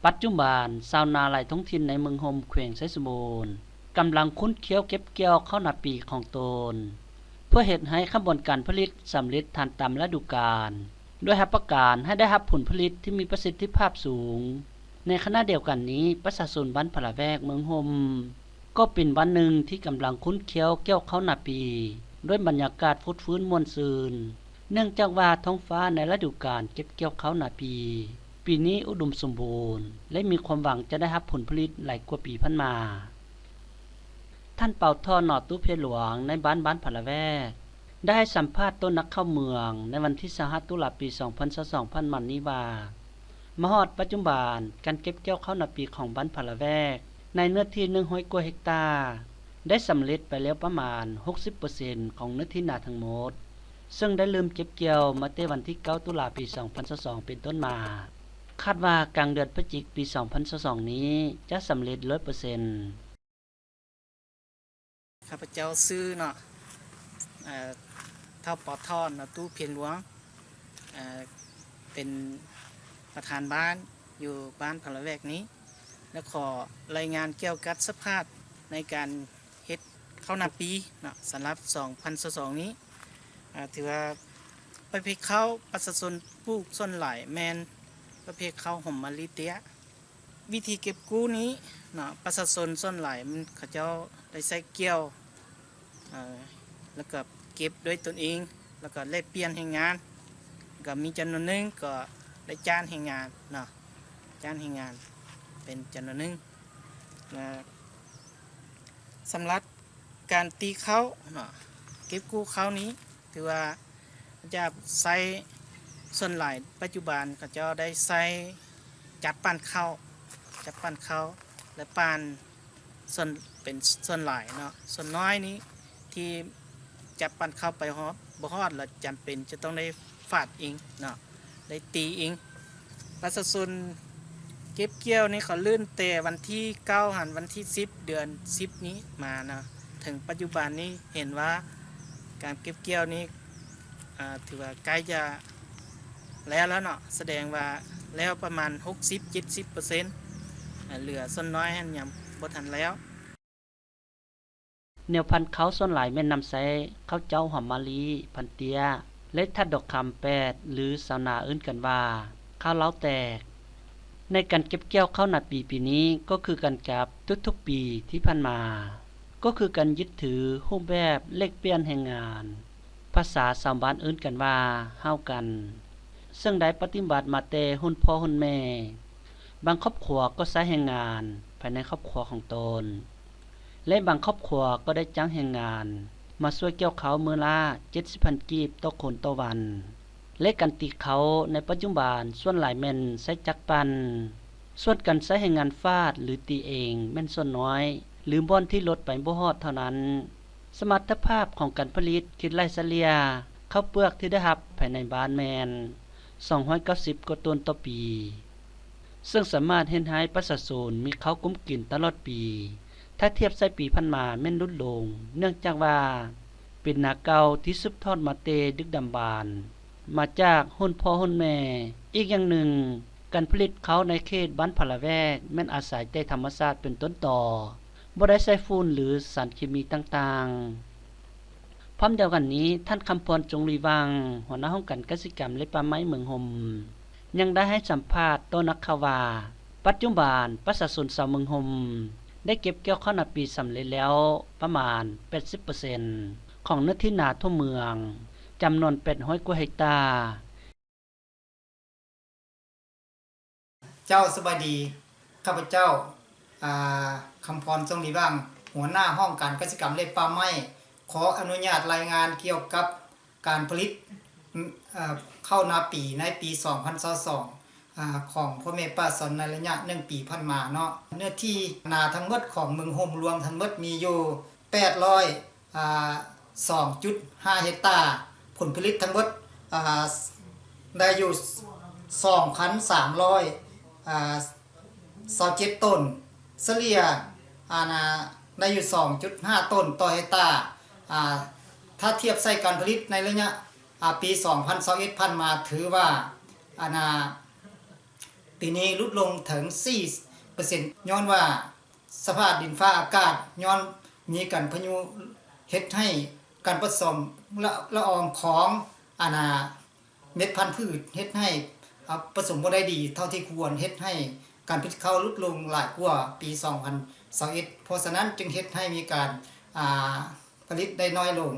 ปัจจุบันชาวนาหลายท้องถิ่นในเมืองโฮมแขวงไชยสมบูรณ์กำลังคุ้นเคี้ยวเก็บเกี่ยวข้าวนาปีของตนเพื่อเฮ็ดให้ขบวนการผลิตสำเร็จทันตามฤดูกาลด้วยรับประกันให้ได้รับผลผลิตที่มีประสิทธิภาพสูงในขณะเดียวกันนี้ประชาชนบ้านพะละแวกเมืองโฮมก็เป็นวันหนึ่งที่กำลังคุ้นเคี้ยวเกี่ยวข้าวนาปีด้วยบรรยากาศฟุดฟื้นม่วนซื่นเนื่องจากว่าท้องฟ้าในฤดูกาลเก็บเกี่ยวข้าวนาปีนี้อุดมสมบูรณ์และมีความหวังจะได้รับผลผลิตหลายกว่าปีผ่านมาท่านเป่าท่อหนอตู้เพหลวงในบ้านพะละแวกได้ให้สัมภาษณ์ต้นนักเข้าเมืองในวันที่25ตุลาปี2022พันมันนี้ว่ามฮอดปัจจุบันการเก็บเกี่ยวข้าวนาปีของบ้านพะละแวกในเนื้อที่100กว่าเฮกตาร์ได้สำเร็จไปแล้วประมาณ 60% ของเนื้อที่นาทั้งหมดซึ่งได้เริ่มเก็บเกี่ยวมาตั้งแต่วันที่9ตุลาปี2022เป็นต้นมาคาดว่ากลางเดือนพฤศจิกายนปี2022นี้จะสำเร็จ 100% ข้าพเจ้าซื้อเนาะเท่าปอทอนนะตู้เพียนหลวงเป็นประธานบ้านอยู่บ้านพะละแวกนี้และขอรายงานเกี่ยวกับสภาพในการเฮ็ดข้าวนาปีเนาะสำหรับ2022นี้ถือว่าประเภทข้าวประชาชนปลูกส่วนหลายแมนประเภทข้าวหอมมะลิเตี้ยวิธีเก็บกู้นี้เนาะประชาชนส่วนหลายมันเขาเจ้าได้ใช้เกี่ยวแล้วก็เก็บด้วยตนเองแล้วก็แลกเปลี่ยนแรงงานก็มีจำนวนนึงก็ได้จ้างแรงงานเนาะจ้างแรงงานเป็นจำนวนนึงสำหรับการตีข้าวเนาะเก็บกู้ข้าวนี้ถือว่าจะใช้ส่วนหลายปัจจุบันเขาเจ้าได้ใช้จับปั้นข้าวและปั้นส่วนเป็นส่วนหลายเนาะส่วนน้อยนี้ที่จับปั้นข้าวไปฮอดบ่ฮอดแล้วจำเป็นจะต้องได้ฟาดเองเนาะได้ตีเองประชาชนเก็บเกี่ยวนี่เขาลื่นแต่วันที่9หันวันที่10เดือน10นี้มานะถึงปัจจุบันนี้เห็นว่าการเก็บเกี่ยวนี้ถือว่าใกล้จะแล้วเนาะแสดงว่าแล้วประมาณ 60-70% เหลือส่วนน้อยหันยังบ่ทันแล้วแนวพันธุ์เขาส่วนหลายแม่นนำใช้ข้าวเจ้าหอมมะลิพันเตียและทัดดอกคำ8หรือชาวนาเอิ้นกันว่าข้าวเล้าแตกในการเก็บเกี่ยวข้าวนาปีนี้ก็คือกันกับทุกๆปีที่ผ่านมาก็คือการยึดถือรูปแบบเลขเปลี่ยนแห่งงานภาษาชาวบ้านเอิ้นกันว่าเฮากันซึ่งได้ปฏิบัติมาแต่รุ่นพ่อรุ่นแม่บางครอบครัวก็ใช้แรงงานภายในครอบครัวของตนและบางครอบครัวก็ได้จ้างแรงงานมาช่วยเกี่ยวเขามื้อละ 70,000 กีบต่อคนต่อวันและการตีเขาในปัจจุบันส่วนหลายแม่นใช้จักรปั้นส่วนการใช้แรงงานฟาดหรือตีเองแม่นส่วนน้อยหรือบ่อนที่ลดไปบ่ฮอดเท่านั้นสมรรถภาพของการผลิตคิดไร่เฉลี่ยข้าวเปลือกที่ได้รับภายในบ้านแม่น290กว่าตันต่อปีซึ่งสามารถเฮ็ดให้ประชาชนมีข้าวกุ้มกินตลอดปีถ้าเทียบใส่ปีผ่านมาแม่นลดลงเนื่องจากว่าเป็นนาเก่าที่สืบทอดมาแต่ดึกดำบรรพ์มาจากรุ่นพ่อรุ่นแม่อีกอย่างหนึ่งการผลิตเขาในเขตบ้านพะละแวกแม่นอาศัยแต่ธรรมชาติเป็นต้นต่อบ่ได้ใช้ฝุ่นหรือสารเคมีต่างๆพร้อมเดียวกันนี้ท่านคำพรจงรีวังหัวหน้าห้องการเกษตรกรรมและป่าไม้เมืองหมยังได้ให้สัมภาษณ์ต่อนักข่าวว่าปัจจุบันประชาชนชาวเมืองหมได้เก็บเกี่ยวข้าวนาปีสำเร็จแล้วประมาณ 80% ของเนื้อที่นาทั่วเมืองจำนวน800กว่าเฮกตาร์เจ้าสบายดีข้าพเจ้าคำพรทรงดีบ้างหัวหน้าห้องการเกษตรกรรมและป่าไม้ขออนุญาตรายงานเกี่ยวกับการผลิตข้าวนาปีในปี2022ของพ่อแม่ป้าสอนในระยะ1ปีผ่านมาเนาะเนื้อที่นาทั้งหมดของเมืองโฮมรวมทั้งหมดมีอยู่2.5 เฮกตาร์ผลผลิตทั้งหมดได้อยู่2,327 ต้นเฉลี่ยได้อยู่ 2.5 ต้นต่อเฮกตาร์ถ้าเทียบใส่การผลิตในระยะปี2021ผ่านมาถือว่าปี ปีนี้ลดลงถึง 4% ย้อนว่าสภาพดินฟ้าอากาศย้อนมีการพายุเฮ็ดให้การผสมละอองของเม็ดพันธุ์พืชเฮ็ดให้ผสมบ่ได้ดีเท่าที่ควรเฮ็ดให้การผลิตข้าวลดลงหลายกว่าปี 2021 เพราะฉะนั้นจึงเฮ็ดให้มีการผลิตได้น้อยลง